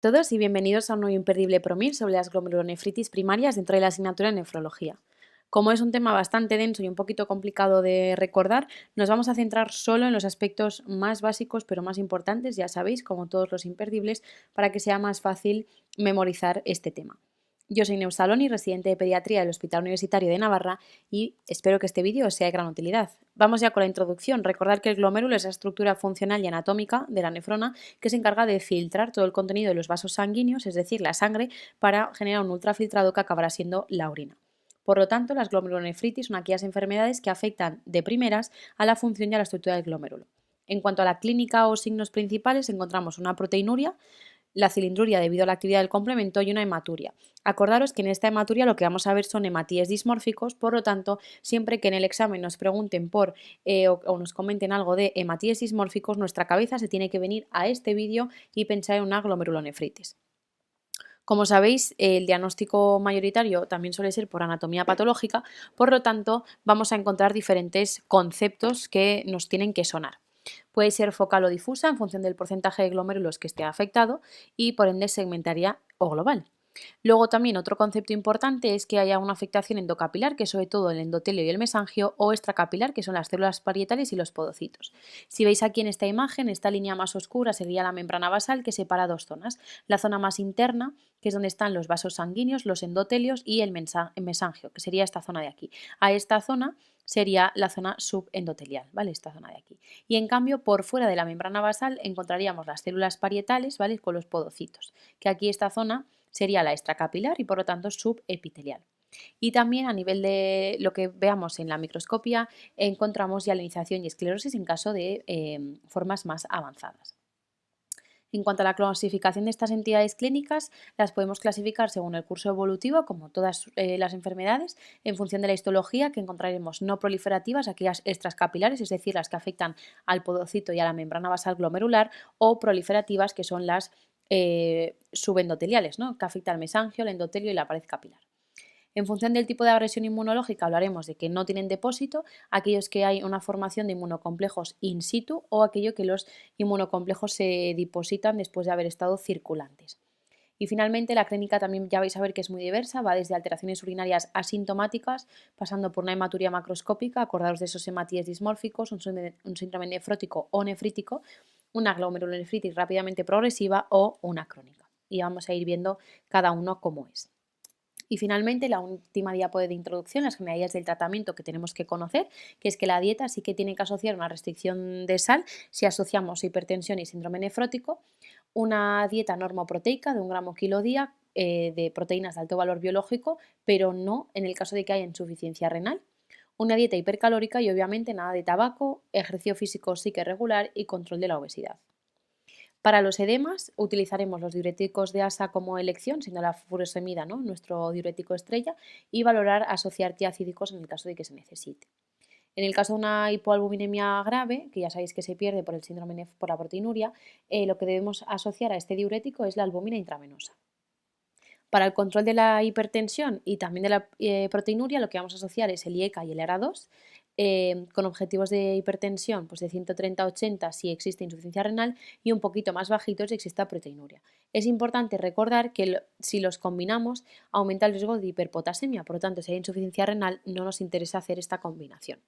Todos y bienvenidos a un nuevo imperdible PROMIR sobre las glomerulonefritis primarias dentro de la asignatura de nefrología. Como es un tema bastante denso y un poquito complicado de recordar, nos vamos a centrar solo en los aspectos más básicos pero más importantes, ya sabéis, como todos los imperdibles, para que sea más fácil memorizar este tema. Yo soy Neus Saloni, residente de pediatría del Hospital Universitario de Navarra y espero que este vídeo os sea de gran utilidad. Vamos ya con la introducción. Recordad que el glomérulo es la estructura funcional y anatómica de la nefrona que se encarga de filtrar todo el contenido de los vasos sanguíneos, es decir, la sangre, para generar un ultrafiltrado que acabará siendo la orina. Por lo tanto, las glomerulonefritis son aquellas enfermedades que afectan de primeras a la función y a la estructura del glomérulo. En cuanto a la clínica o signos principales, encontramos una proteinuria, la cilindruria debido a la actividad del complemento y una hematuria. Acordaros que en esta hematuria lo que vamos a ver son hematíes dismórficos, por lo tanto, siempre que en el examen nos pregunten por o nos comenten algo de hematíes dismórficos, nuestra cabeza se tiene que venir a este vídeo y pensar en una glomerulonefritis. Como sabéis, el diagnóstico mayoritario también suele ser por anatomía patológica, por lo tanto, vamos a encontrar diferentes conceptos que nos tienen que sonar. Puede ser focal o difusa en función del porcentaje de glomérulos que esté afectado y por ende segmentaria o global. Luego también otro concepto importante es que haya una afectación endocapilar, que es sobre todo el endotelio y el mesangio, o extracapilar, que son las células parietales y los podocitos. Si veis aquí en esta imagen, esta línea más oscura sería la membrana basal que separa dos zonas. La zona más interna, que es donde están los vasos sanguíneos, los endotelios y el mesangio, que sería esta zona de aquí. A esta zona sería la zona subendotelial, ¿vale? Esta zona de aquí. Y en cambio, por fuera de la membrana basal encontraríamos las células parietales, ¿vale? Con los podocitos, que aquí esta zona sería la extracapilar y por lo tanto subepitelial. Y también a nivel de lo que veamos en la microscopia encontramos hialinización y esclerosis en caso de formas más avanzadas. En cuanto a la clasificación de estas entidades clínicas, las podemos clasificar según el curso evolutivo, como todas las enfermedades, en función de la histología, que encontraremos no proliferativas, aquellas extracapilares, es decir, las que afectan al podocito y a la membrana basal glomerular, o proliferativas, que son las subendoteliales, ¿no? Que afectan al mesangio, el endotelio y la pared capilar. En función del tipo de agresión inmunológica hablaremos de que no tienen depósito, aquellos que hay una formación de inmunocomplejos in situ o aquello que los inmunocomplejos se depositan después de haber estado circulantes. Y finalmente la clínica también ya vais a ver que es muy diversa, va desde alteraciones urinarias asintomáticas, pasando por una hematuria macroscópica, acordaros de esos hematíes dismórficos, un síndrome nefrótico o nefrítico, una glomerulonefritis rápidamente progresiva o una crónica. Y vamos a ir viendo cada uno cómo es. Y finalmente, la última diapo de introducción, las generalidades del tratamiento que tenemos que conocer, que es que la dieta sí que tiene que asociar una restricción de sal si asociamos hipertensión y síndrome nefrótico, una dieta normoproteica de 1 gramo kilo día de proteínas de alto valor biológico, pero no en el caso de que haya insuficiencia renal, una dieta hipercalórica y obviamente nada de tabaco, ejercicio físico sí que regular y control de la obesidad. Para los edemas utilizaremos los diuréticos de ASA como elección, siendo la furosemida, ¿no?, nuestro diurético estrella, y valorar asociar tiacídicos en el caso de que se necesite. En el caso de una hipoalbuminemia grave, que ya sabéis que se pierde por el síndrome por la proteinuria, lo que debemos asociar a este diurético es la albúmina intravenosa. Para el control de la hipertensión y también de la proteinuria, lo que vamos a asociar es el IECA y el ERA2, con objetivos de hipertensión pues de 130 a 80 si existe insuficiencia renal y un poquito más bajitos si existe proteinuria. Es importante recordar que si los combinamos aumenta el riesgo de hiperpotasemia, por lo tanto si hay insuficiencia renal no nos interesa hacer esta combinación.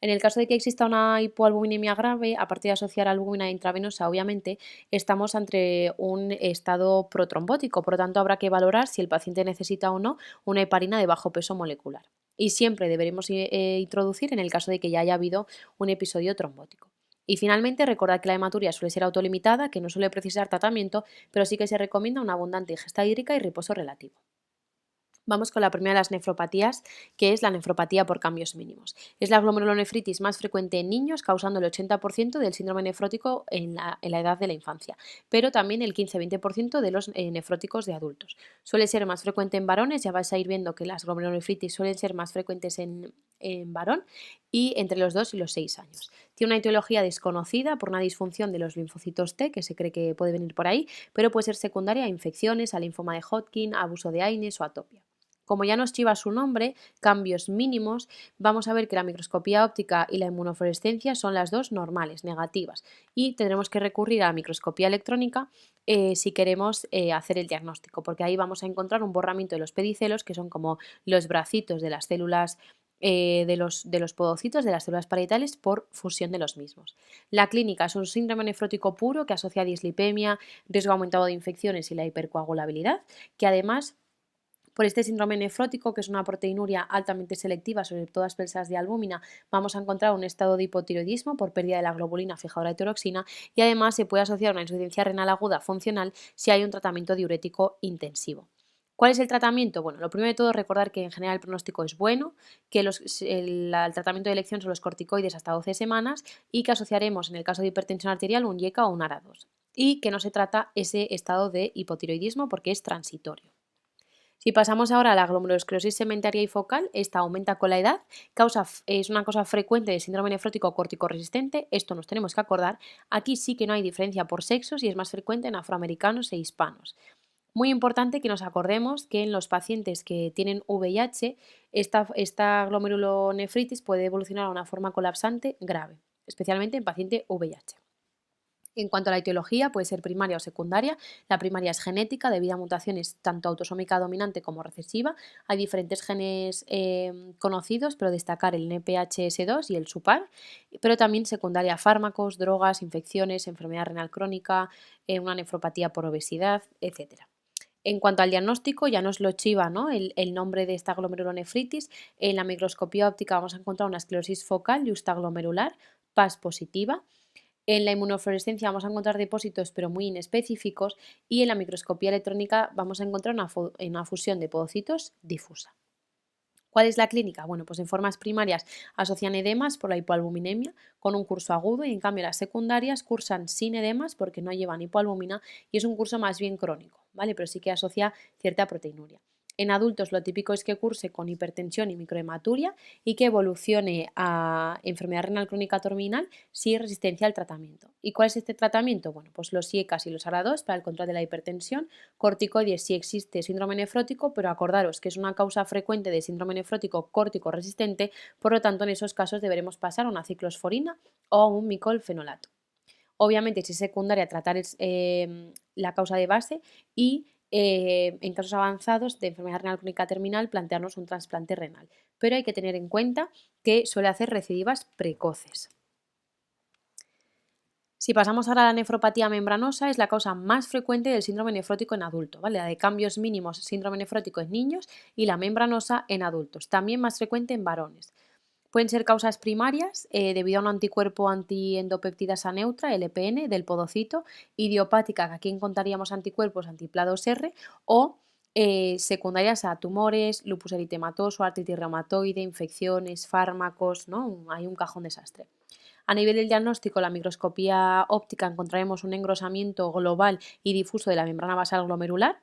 En el caso de que exista una hipoalbuminemia grave, aparte de asociar albúmina intravenosa, obviamente, estamos ante un estado protrombótico, por lo tanto habrá que valorar si el paciente necesita o no una heparina de bajo peso molecular. Y siempre deberemos introducir en el caso de que ya haya habido un episodio trombótico. Y finalmente, recordad que la hematuria suele ser autolimitada, que no suele precisar tratamiento, pero sí que se recomienda una abundante ingesta hídrica y reposo relativo. Vamos con la primera de las nefropatías, que es la nefropatía por cambios mínimos. Es la glomerulonefritis más frecuente en niños, causando el 80% del síndrome nefrótico en la edad de la infancia, pero también el 15-20% de los nefróticos de adultos. Suele ser más frecuente en varones, ya vais a ir viendo que las glomerulonefritis suelen ser más frecuentes en varón y entre los 2 y los 6 años. Tiene una etiología desconocida por una disfunción de los linfocitos T, que se cree que puede venir por ahí, pero puede ser secundaria a infecciones, a linfoma de Hodgkin, a abuso de AINES o atopia. Como ya nos chiva su nombre, cambios mínimos, vamos a ver que la microscopía óptica y la inmunofluorescencia son las dos normales, negativas, y tendremos que recurrir a la microscopía electrónica si queremos hacer el diagnóstico, porque ahí vamos a encontrar un borramiento de los pedicelos, que son como los bracitos de las células de los podocitos, de las células parietales, por fusión de los mismos. La clínica es un síndrome nefrótico puro que asocia a dislipemia, riesgo aumentado de infecciones y la hipercoagulabilidad, que además por este síndrome nefrótico, que es una proteinuria altamente selectiva, sobre todo expresas de albúmina, vamos a encontrar un estado de hipotiroidismo por pérdida de la globulina fijadora de tiroxina y además se puede asociar a una insuficiencia renal aguda funcional si hay un tratamiento diurético intensivo. ¿Cuál es el tratamiento? Bueno, lo primero de todo recordar que en general el pronóstico es bueno, que el tratamiento de elección son los corticoides hasta 12 semanas y que asociaremos en el caso de hipertensión arterial un YECA o un ARA2 y que no se trata ese estado de hipotiroidismo porque es transitorio. Si pasamos ahora a la glomerulosclerosis segmentaria y focal, esta aumenta con la edad, es una causa frecuente de síndrome nefrótico córtico-resistente, esto nos tenemos que acordar. Aquí sí que no hay diferencia por sexos y es más frecuente en afroamericanos e hispanos. Muy importante que nos acordemos que en los pacientes que tienen VIH, esta glomerulonefritis puede evolucionar a una forma colapsante grave, especialmente en paciente VIH. En cuanto a la etiología, puede ser primaria o secundaria. La primaria es genética debido a mutaciones tanto autosómica dominante como recesiva. Hay diferentes genes conocidos, pero destacar el NPHS2 y el SUPAR, pero también secundaria fármacos, drogas, infecciones, enfermedad renal crónica, una nefropatía por obesidad, etc. En cuanto al diagnóstico, ya nos lo chiva, ¿no? el nombre de esta glomerulonefritis. En la microscopía óptica vamos a encontrar una esclerosis focal justaglomerular, PAS positiva. En la inmunofluorescencia vamos a encontrar depósitos pero muy inespecíficos y en la microscopía electrónica vamos a encontrar una fusión de podocitos difusa. ¿Cuál es la clínica? Bueno, pues en formas primarias asocian edemas por la hipoalbuminemia con un curso agudo y en cambio las secundarias cursan sin edemas porque no llevan hipoalbumina y es un curso más bien crónico, ¿vale? Pero sí que asocia cierta proteinuria. En adultos lo típico es que curse con hipertensión y microhematuria y que evolucione a enfermedad renal crónica terminal si resistencia al tratamiento. ¿Y cuál es este tratamiento? Bueno, pues los IECAS y los ARA2 para el control de la hipertensión, corticoides si existe síndrome nefrótico, pero acordaros que es una causa frecuente de síndrome nefrótico córtico resistente, por lo tanto en esos casos deberemos pasar a una ciclosporina o a un micolfenolato. Obviamente, si es secundaria, tratar la causa de base y en casos avanzados de enfermedad renal crónica terminal, plantearnos un trasplante renal. Pero hay que tener en cuenta que suele hacer recidivas precoces. Si pasamos ahora a la nefropatía membranosa, es la causa más frecuente del síndrome nefrótico en adulto, ¿vale? La de cambios mínimos síndrome nefrótico en niños y la membranosa en adultos, también más frecuente en varones. Pueden ser causas primarias debido a un anticuerpo antiendopeptidasa neutra, LPN, del podocito, idiopática, que aquí encontraríamos anticuerpos anti-PLA2R, o secundarias a tumores, lupus eritematoso, artritis reumatoide, infecciones, fármacos, ¿no? Hay un cajón desastre. A nivel del diagnóstico, la microscopía óptica encontraremos un engrosamiento global y difuso de la membrana basal glomerular,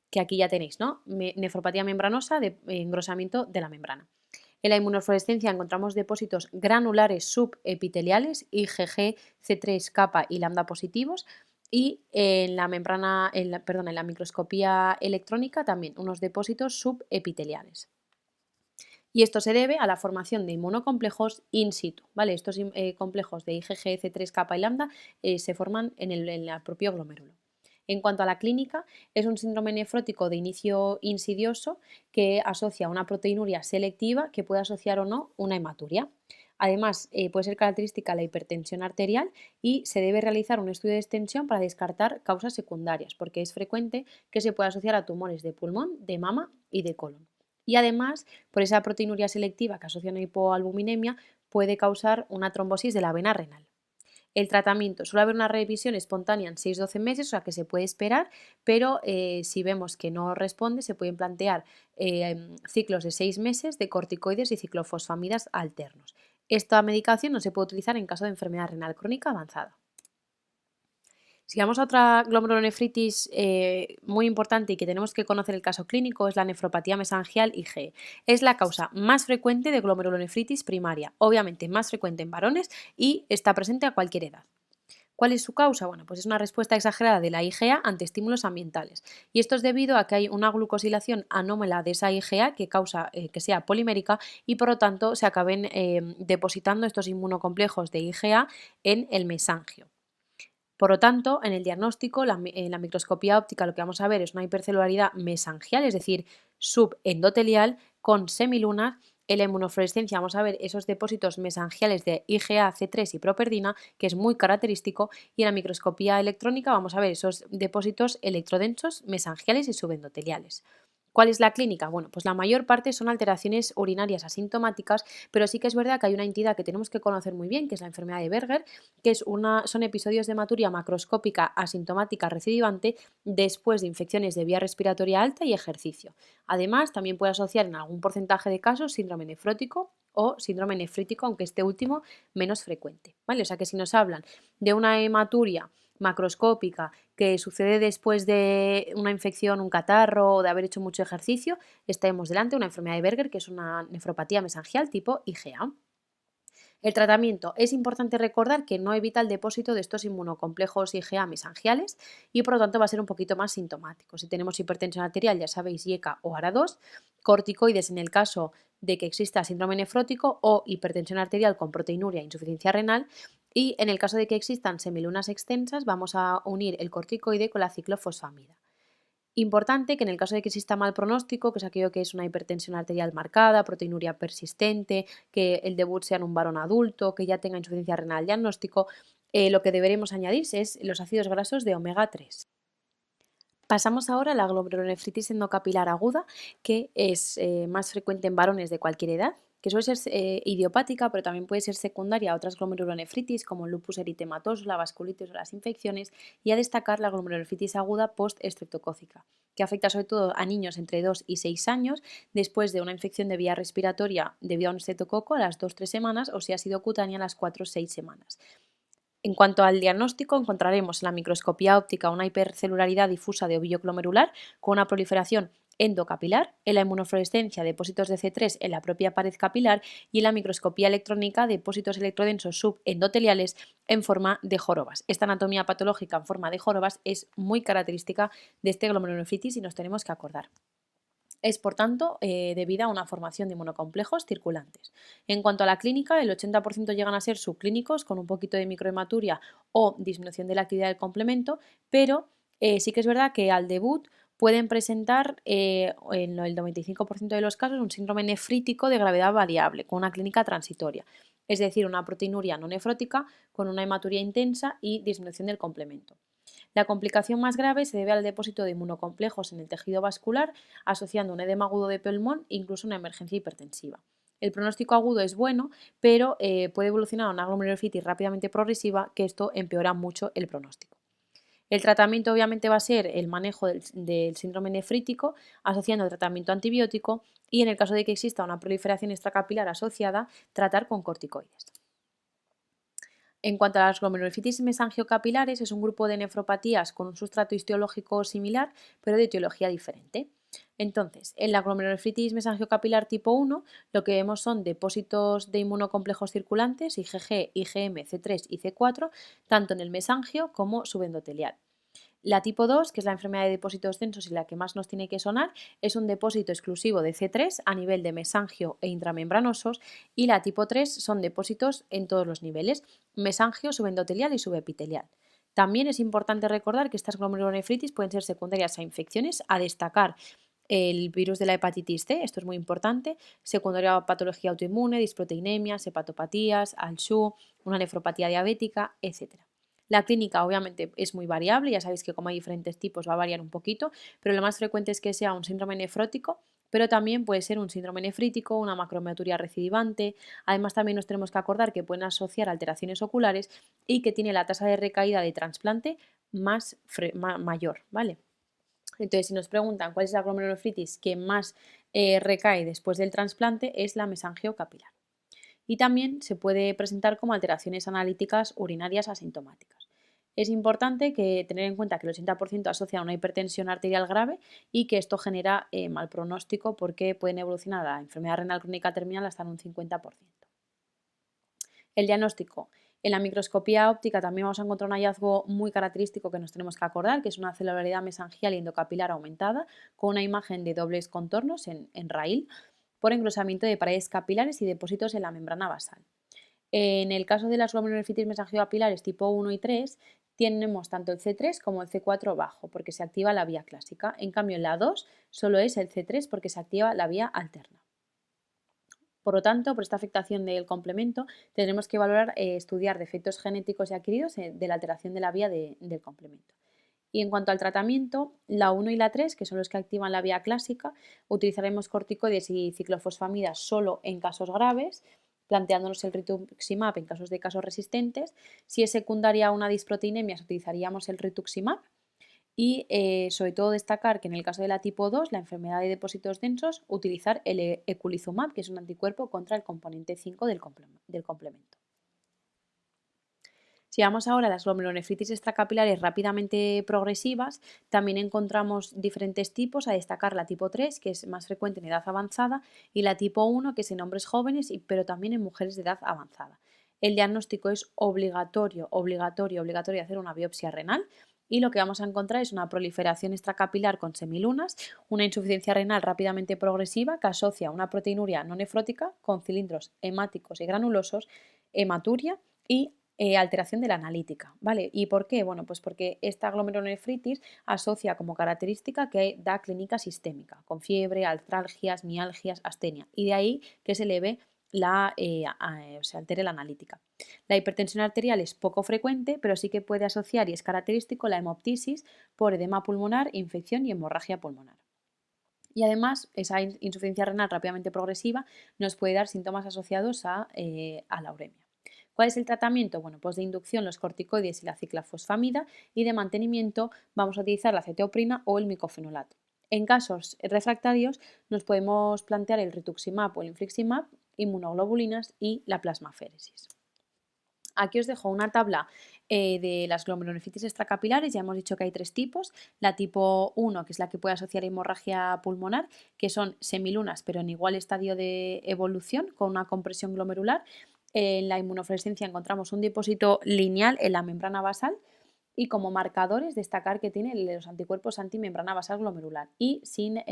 que aquí ya tenéis, ¿no? Nefropatía membranosa de engrosamiento de la membrana. En la inmunofluorescencia encontramos depósitos granulares subepiteliales, IgG, C3, kappa y lambda positivos. Y en la microscopía electrónica también unos depósitos subepiteliales. Y esto se debe a la formación de inmunocomplejos in situ, ¿vale? Estos complejos de IgG, C3, kappa y lambda se forman en el propio glomérulo. En cuanto a la clínica, es un síndrome nefrótico de inicio insidioso que asocia una proteinuria selectiva que puede asociar o no una hematuria. Además, puede ser característica la hipertensión arterial y se debe realizar un estudio de extensión para descartar causas secundarias, porque es frecuente que se pueda asociar a tumores de pulmón, de mama y de colon. Y además, por esa proteinuria selectiva que asocia a una hipoalbuminemia, puede causar una trombosis de la vena renal. El tratamiento, suele haber una revisión espontánea en 6-12 meses, o sea que se puede esperar, pero si vemos que no responde, se pueden plantear ciclos de 6 meses de corticoides y ciclofosfamidas alternos. Esta medicación no se puede utilizar en caso de enfermedad renal crónica avanzada. Si vamos a otra glomerulonefritis muy importante y que tenemos que conocer el caso clínico, es la nefropatía mesangial IgE. Es la causa más frecuente de glomerulonefritis primaria, obviamente más frecuente en varones y está presente a cualquier edad. ¿Cuál es su causa? Bueno, pues es una respuesta exagerada de la IgA ante estímulos ambientales. Y esto es debido a que hay una glucosilación anómala de esa IgA que causa que sea polimérica y por lo tanto se acaben depositando estos inmunocomplejos de IgA en el mesangio. Por lo tanto, en el diagnóstico, en la microscopía óptica, lo que vamos a ver es una hipercelularidad mesangial, es decir, subendotelial, con semilunas. En la inmunofluorescencia vamos a ver esos depósitos mesangiales de IgA, C3 y properdina, que es muy característico, y en la microscopía electrónica vamos a ver esos depósitos electrodensos, mesangiales y subendoteliales. ¿Cuál es la clínica? Bueno, pues la mayor parte son alteraciones urinarias asintomáticas, pero sí que es verdad que hay una entidad que tenemos que conocer muy bien, que es la enfermedad de Berger, que son episodios de hematuria macroscópica asintomática recidivante después de infecciones de vía respiratoria alta y ejercicio. Además, también puede asociar en algún porcentaje de casos síndrome nefrótico o síndrome nefrítico, aunque este último menos frecuente, ¿vale? O sea que si nos hablan de una hematuria macroscópica que sucede después de una infección, un catarro o de haber hecho mucho ejercicio, estaremos delante de una enfermedad de Berger, que es una nefropatía mesangial tipo IgA. El tratamiento es importante recordar que no evita el depósito de estos inmunocomplejos IgA mesangiales y por lo tanto va a ser un poquito más sintomático. Si tenemos hipertensión arterial, ya sabéis, IECA o ARA2, corticoides en el caso de que exista síndrome nefrótico o hipertensión arterial con proteinuria e insuficiencia renal, y en el caso de que existan semilunas extensas vamos a unir el corticoide con la ciclofosfamida. Importante que en el caso de que exista mal pronóstico, que es aquello que es una hipertensión arterial marcada, proteinuria persistente, que el debut sea en un varón adulto, que ya tenga insuficiencia renal diagnóstico, lo que deberemos añadir es los ácidos grasos de omega 3. Pasamos ahora a la glomerulonefritis endocapilar aguda, que es más frecuente en varones de cualquier edad, que suele ser idiopática, pero también puede ser secundaria a otras glomerulonefritis como el lupus eritematoso, la vasculitis o las infecciones, y a destacar la glomerulonefritis aguda post-estreptocócica, que afecta sobre todo a niños entre 2 y 6 años después de una infección de vía respiratoria debido a un estreptococo a las 2-3 semanas o si ha sido cutánea a las 4-6 semanas. En cuanto al diagnóstico, encontraremos en la microscopía óptica una hipercelularidad difusa de ovillo glomerular con una proliferación endocapilar, en la inmunofluorescencia depósitos de C3 en la propia pared capilar y en la microscopía electrónica depósitos electrodensos subendoteliales en forma de jorobas. Esta anatomía patológica en forma de jorobas es muy característica de este glomerulonefritis y nos tenemos que acordar. Es, por tanto, debida a una formación de inmunocomplejos circulantes. En cuanto a la clínica, el 80% llegan a ser subclínicos con un poquito de microhematuria o disminución de la actividad del complemento, pero sí que es verdad que al debut pueden presentar en el 95% de los casos un síndrome nefrítico de gravedad variable con una clínica transitoria, es decir, una proteinuria no nefrótica con una hematuria intensa y disminución del complemento. La complicación más grave se debe al depósito de inmunocomplejos en el tejido vascular, asociando un edema agudo de pulmón e incluso una emergencia hipertensiva. El pronóstico agudo es bueno, pero puede evolucionar a una glomerulonefritis rápidamente progresiva, que esto empeora mucho el pronóstico. El tratamiento obviamente va a ser el manejo del síndrome nefrítico, asociando el tratamiento antibiótico y en el caso de que exista una proliferación extracapilar asociada, tratar con corticoides. En cuanto a las glomerulonefritis mesangiocapilares, es un grupo de nefropatías con un sustrato histológico similar, pero de etiología diferente. Entonces, en la glomerulonefritis mesangiocapilar tipo 1, lo que vemos son depósitos de inmunocomplejos circulantes, IgG, IgM, C3 y C4, tanto en el mesangio como subendotelial. La tipo 2, que es la enfermedad de depósitos densos y la que más nos tiene que sonar, es un depósito exclusivo de C3 a nivel de mesangio e intramembranosos, y la tipo 3 son depósitos en todos los niveles, mesangio, subendotelial y subepitelial. También es importante recordar que estas glomerulonefritis pueden ser secundarias a infecciones, a destacar el virus de la hepatitis C, esto es muy importante, secundaria a patología autoinmune, disproteinemias, hepatopatías, ALSU, una nefropatía diabética, etc. La clínica obviamente es muy variable, ya sabéis que como hay diferentes tipos va a variar un poquito, pero lo más frecuente es que sea un síndrome nefrótico, pero también puede ser un síndrome nefrítico, una macrohematuria recidivante. Además también nos tenemos que acordar que pueden asociar alteraciones oculares y que tiene la tasa de recaída de trasplante mayor, ¿vale? Entonces, si nos preguntan cuál es la glomerulonefritis que más recae después del trasplante, es la mesangiocapilar. Y también se puede presentar como alteraciones analíticas urinarias asintomáticas. Es importante tener en cuenta que el 80% asocia a una hipertensión arterial grave y que esto genera mal pronóstico porque pueden evolucionar a enfermedad renal crónica terminal hasta en un 50%. El diagnóstico. En la microscopía óptica también vamos a encontrar un hallazgo muy característico que nos tenemos que acordar, que es una celularidad mesangial y endocapilar aumentada con una imagen de dobles contornos en raíl por engrosamiento de paredes capilares y depósitos en la membrana basal. En el caso de las glomerulonefritis mesangiocapilares tipo 1 y 3, tenemos tanto el C3 como el C4 bajo, porque se activa la vía clásica. En cambio, en la 2 solo es el C3 porque se activa la vía alterna. Por lo tanto, por esta afectación del complemento, tendremos que valorar estudiar defectos genéticos y adquiridos de la alteración de la vía del complemento. Y en cuanto al tratamiento, la 1 y la 3, que son los que activan la vía clásica, utilizaremos corticoides y ciclofosfamidas solo en casos graves, planteándonos el rituximab en casos de casos resistentes. Si es secundaria a una disproteinemia, utilizaríamos el rituximab. Y sobre todo destacar que en el caso de la tipo 2, la enfermedad de depósitos densos, utilizar el eculizumab, que es un anticuerpo contra el componente 5 del complemento. Si vamos ahora a las glomerulonefritis extracapilares rápidamente progresivas, también encontramos diferentes tipos, a destacar la tipo 3, que es más frecuente en edad avanzada, y la tipo 1, que es en hombres jóvenes, pero también en mujeres de edad avanzada. El diagnóstico es obligatorio hacer una biopsia renal y lo que vamos a encontrar es una proliferación extracapilar con semilunas, una insuficiencia renal rápidamente progresiva que asocia una proteinuria no nefrótica con cilindros hemáticos y granulosos, hematuria y alteración de la analítica, ¿vale? ¿Y por qué? Bueno, pues porque esta glomerulonefritis asocia como característica que da clínica sistémica, con fiebre, artralgias, mialgias, astenia, y de ahí que se eleve se altere la analítica. La hipertensión arterial es poco frecuente, pero sí que puede asociar y es característico la hemoptisis por edema pulmonar, infección y hemorragia pulmonar. Y además, esa insuficiencia renal rápidamente progresiva nos puede dar síntomas asociados a la uremia. ¿Cuál es el tratamiento? Bueno, pues de inducción los corticoides y la ciclofosfamida y de mantenimiento vamos a utilizar la cetoprina o el micofenolato. En casos refractarios nos podemos plantear el rituximab o el infliximab, inmunoglobulinas y la plasmaféresis. Aquí os dejo una tabla de las glomerulonefritis extracapilares. Ya hemos dicho que hay tres tipos. La tipo 1, que es la que puede asociar hemorragia pulmonar, que son semilunas, pero en igual estadio de evolución, con una compresión glomerular. En la inmunofluorescencia encontramos un depósito lineal en la membrana basal y como marcadores destacar que tiene los anticuerpos antimembrana basal glomerular y sin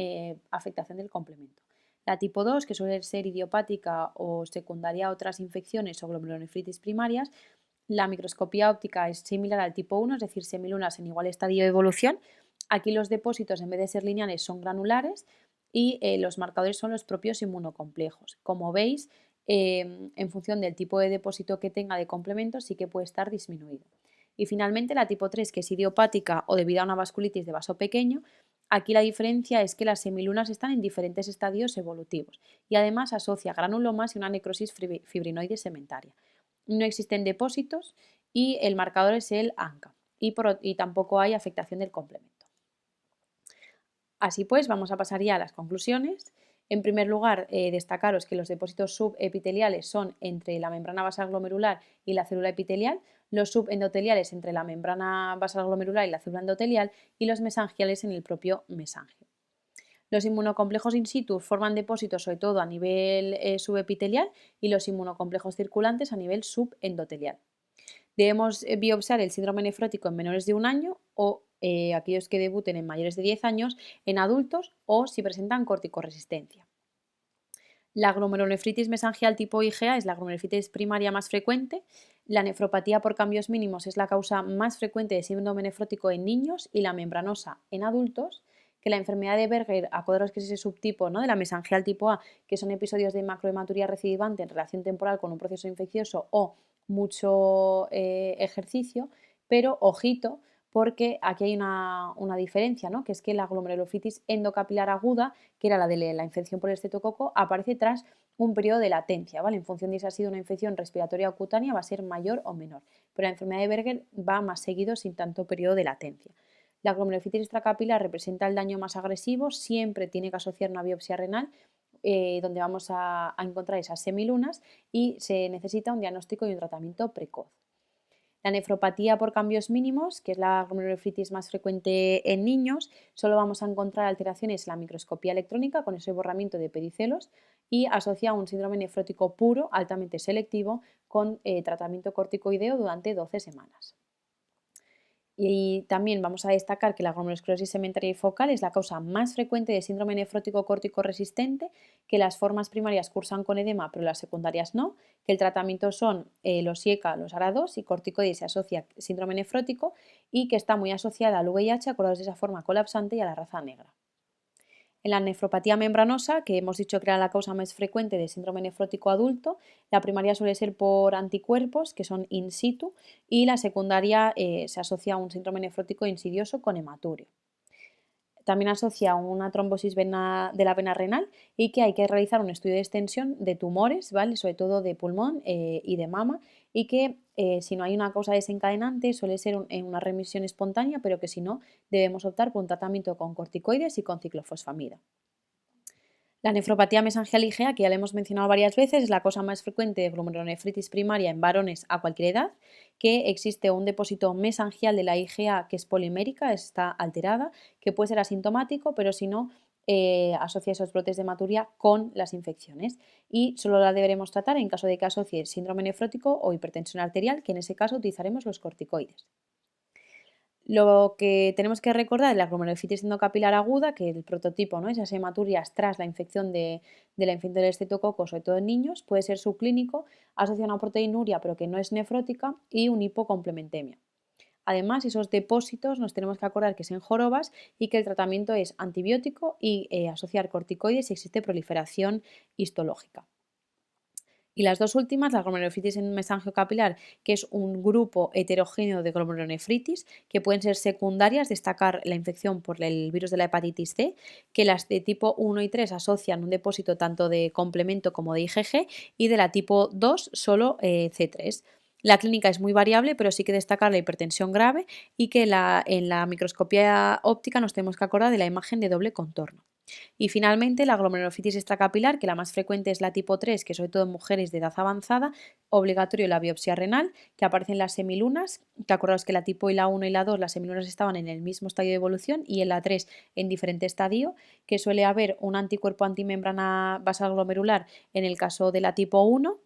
afectación del complemento. La tipo 2, que suele ser idiopática o secundaria a otras infecciones o glomerulonefritis primarias, la microscopía óptica es similar al tipo 1, es decir, semilunas en igual estadio de evolución. Aquí los depósitos, en vez de ser lineales, son granulares y los marcadores son los propios inmunocomplejos. Como veis, en función del tipo de depósito que tenga de complemento, sí que puede estar disminuido. Y finalmente la tipo 3, que es idiopática o debido a una vasculitis de vaso pequeño. Aquí la diferencia es que las semilunas están en diferentes estadios evolutivos y además asocia granulomas y una necrosis fibrinoide sementaria. No existen depósitos y el marcador es el ANCA y tampoco hay afectación del complemento. Así pues, vamos a pasar ya a las conclusiones. En primer lugar, destacaros que los depósitos subepiteliales son entre la membrana basal glomerular y la célula epitelial, los subendoteliales entre la membrana basal glomerular y la célula endotelial y los mesangiales en el propio mesangio. Los inmunocomplejos in situ forman depósitos sobre todo a nivel subepitelial y los inmunocomplejos circulantes a nivel subendotelial. Debemos biopsiar el síndrome nefrótico en menores de 1 año o aquellos que debuten en mayores de 10 años, en adultos o si presentan corticoresistencia. La glomerulonefritis mesangial tipo IgA es la glomerulonefritis primaria más frecuente. La nefropatía por cambios mínimos es la causa más frecuente de síndrome nefrótico en niños y la membranosa en adultos. Que la enfermedad de Berger, acordaros que es ese subtipo, ¿no?, de la mesangial tipo A, que son episodios de macrohematuria recidivante en relación temporal con un proceso infeccioso o mucho ejercicio, pero ojito, porque aquí hay una diferencia, ¿no?, que es que la glomerulonephritis endocapilar aguda, que era la de la infección por el estreptococo, aparece tras un periodo de latencia, ¿vale? En función de si ha sido una infección respiratoria o cutánea va a ser mayor o menor, pero la enfermedad de Berger va más seguido sin tanto periodo de latencia. La glomerulonefritis extracapilar representa el daño más agresivo, siempre tiene que asociar una biopsia renal donde vamos a encontrar esas semilunas y se necesita un diagnóstico y un tratamiento precoz. La nefropatía por cambios mínimos, que es la glomerulonefritis más frecuente en niños, solo vamos a encontrar alteraciones en la microscopía electrónica con ese borramiento de pericelos y asocia a un síndrome nefrótico puro altamente selectivo con tratamiento corticoideo durante 12 semanas. Y también vamos a destacar que la glomerulosclerosis segmentaria y focal es la causa más frecuente de síndrome nefrótico córtico resistente, que las formas primarias cursan con edema, pero las secundarias no, que el tratamiento son los IECA, los ARA2 y corticoides se asocia síndrome nefrótico y que está muy asociada al VIH, acordados de esa forma colapsante, y a la raza negra. En la nefropatía membranosa, que hemos dicho que era la causa más frecuente de síndrome nefrótico adulto, la primaria suele ser por anticuerpos, que son in situ, y la secundaria se asocia a un síndrome nefrótico insidioso con hematuria. También asocia una trombosis de la vena renal y que hay que realizar un estudio de extensión de tumores, ¿vale? Sobre todo de pulmón y de mama, y que si no hay una causa desencadenante suele ser una remisión espontánea, pero que si no debemos optar por un tratamiento con corticoides y con ciclofosfamida. La nefropatía mesangial IgA, que ya la hemos mencionado varias veces, es la causa más frecuente de glomerulonefritis primaria en varones a cualquier edad, que existe un depósito mesangial de la IgA que es polimérica, está alterada, que puede ser asintomático, pero si no, asocia esos brotes de hematuria con las infecciones y solo la deberemos tratar en caso de que asocie síndrome nefrótico o hipertensión arterial, que en ese caso utilizaremos los corticoides. Lo que tenemos que recordar es la glomerulonefritis endocapilar aguda, que el prototipo, ¿no? Esas hematurias tras la infección de la infección del estreptococo, sobre todo en niños, puede ser subclínico, asociado a una proteinuria pero que no es nefrótica y un hipocomplementemia. Además, esos depósitos nos tenemos que acordar que es en jorobas y que el tratamiento es antibiótico y asociar corticoides si existe proliferación histológica. Y las dos últimas, la glomerulonefritis en mesangiocapilar, que es un grupo heterogéneo de glomerulonefritis, que pueden ser secundarias, destacar la infección por el virus de la hepatitis C, que las de tipo 1 y 3 asocian un depósito tanto de complemento como de IgG, y de la tipo 2 solo C3. La clínica es muy variable, pero sí que destacar la hipertensión grave y que en la microscopía óptica nos tenemos que acordar de la imagen de doble contorno. Y finalmente, la glomerulonefritis extracapilar, que la más frecuente es la tipo 3, que sobre todo en mujeres de edad avanzada, obligatorio la biopsia renal, que aparecen las semilunas, que acordaos que la tipo y la 1 y la 2, las semilunas estaban en el mismo estadio de evolución y en la 3 en diferente estadio, que suele haber un anticuerpo antimembrana basal glomerular en el caso de la tipo 1.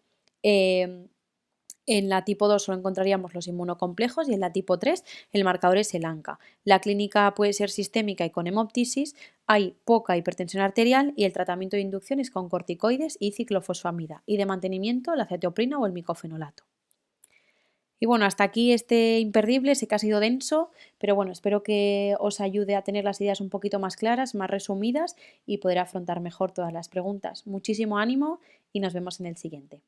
En la tipo 2 solo encontraríamos los inmunocomplejos y en la tipo 3 el marcador es el ANCA. La clínica puede ser sistémica y con hemoptisis, hay poca hipertensión arterial y el tratamiento de inducción es con corticoides y ciclofosfamida y de mantenimiento la cetoprina o el micofenolato. Y bueno, hasta aquí este imperdible, sé que ha sido denso, pero bueno, espero que os ayude a tener las ideas un poquito más claras, más resumidas y poder afrontar mejor todas las preguntas. Muchísimo ánimo y nos vemos en el siguiente.